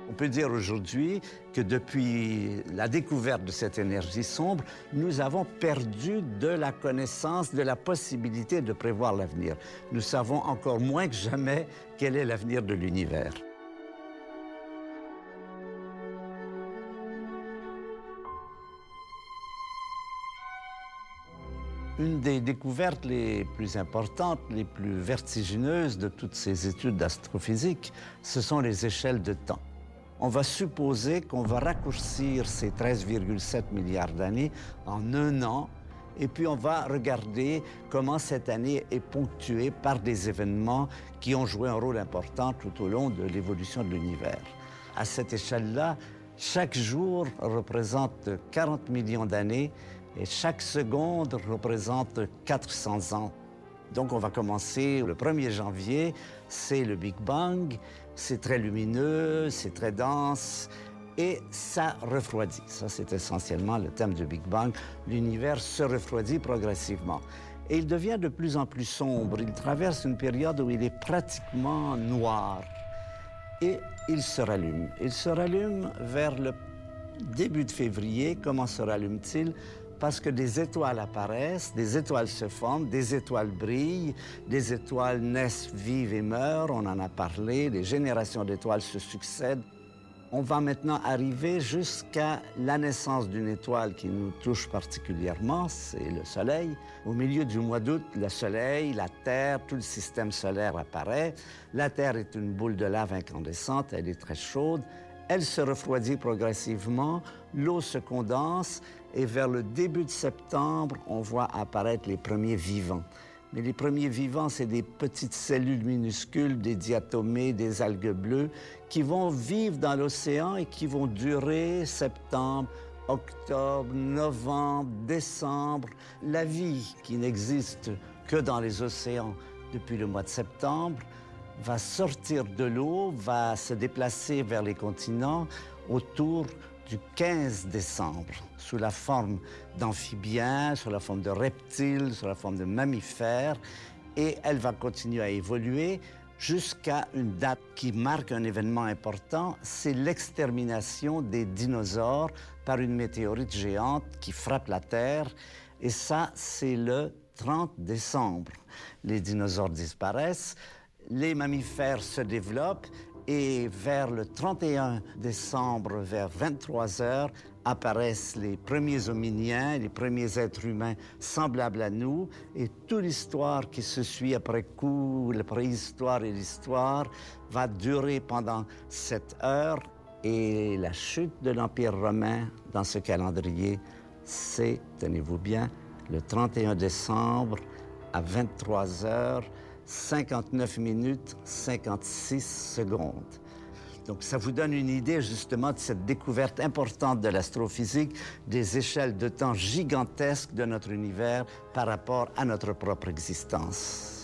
On peut dire aujourd'hui que depuis la découverte de cette énergie sombre, nous avons perdu de la connaissance, de la possibilité de prévoir l'avenir. Nous savons encore moins que jamais quel est l'avenir de l'univers. Une des découvertes les plus importantes, les plus vertigineuses de toutes ces études d'astrophysique, ce sont les échelles de temps. On va supposer qu'on va raccourcir ces 13,7 milliards d'années en 1 an, et puis on va regarder comment cette année est ponctuée par des événements qui ont joué un rôle important tout au long de l'évolution de l'univers. À cette échelle-là, chaque jour représente 40 millions d'années, et chaque seconde représente 400 ans. Donc on va commencer le 1er janvier, c'est le Big Bang, c'est très lumineux, c'est très dense, et ça refroidit. Ça, c'est essentiellement le thème du Big Bang. L'univers se refroidit progressivement. Et il devient de plus en plus sombre. Il traverse une période où il est pratiquement noir. Et il se rallume. Il se rallume vers le début de février. Comment se rallume-t-il? Parce que des étoiles apparaissent, des étoiles se forment, des étoiles brillent, des étoiles naissent, vivent et meurent, on en a parlé, des générations d'étoiles se succèdent. On va maintenant arriver jusqu'à la naissance d'une étoile qui nous touche particulièrement, c'est le Soleil. Au milieu du mois d'août, le Soleil, la Terre, tout le système solaire apparaît. La Terre est une boule de lave incandescente, elle est très chaude. Elle se refroidit progressivement, l'eau se condense et vers le début de septembre, on voit apparaître les premiers vivants. Mais les premiers vivants, c'est des petites cellules minuscules, des diatomées, des algues bleues, qui vont vivre dans l'océan et qui vont durer septembre, octobre, novembre, décembre. La vie qui n'existe que dans les océans depuis le mois de septembre va sortir de l'eau, va se déplacer vers les continents autour du 15 décembre, sous la forme d'amphibiens, sous la forme de reptiles, sous la forme de mammifères, et elle va continuer à évoluer jusqu'à une date qui marque un événement important, c'est l'extermination des dinosaures par une météorite géante qui frappe la Terre, et ça, c'est le 30 décembre. Les dinosaures disparaissent, les mammifères se développent et vers le 31 décembre, vers 23 heures, apparaissent les premiers hominiens, les premiers êtres humains semblables à nous, et toute l'histoire qui se suit après coup, la préhistoire et l'histoire, va durer pendant 7 heures, et la chute de l'Empire romain dans ce calendrier, c'est, tenez-vous bien, le 31 décembre à 23 heures, 59 minutes, 56 secondes. Donc ça vous donne une idée justement de cette découverte importante de l'astrophysique, des échelles de temps gigantesques de notre univers par rapport à notre propre existence.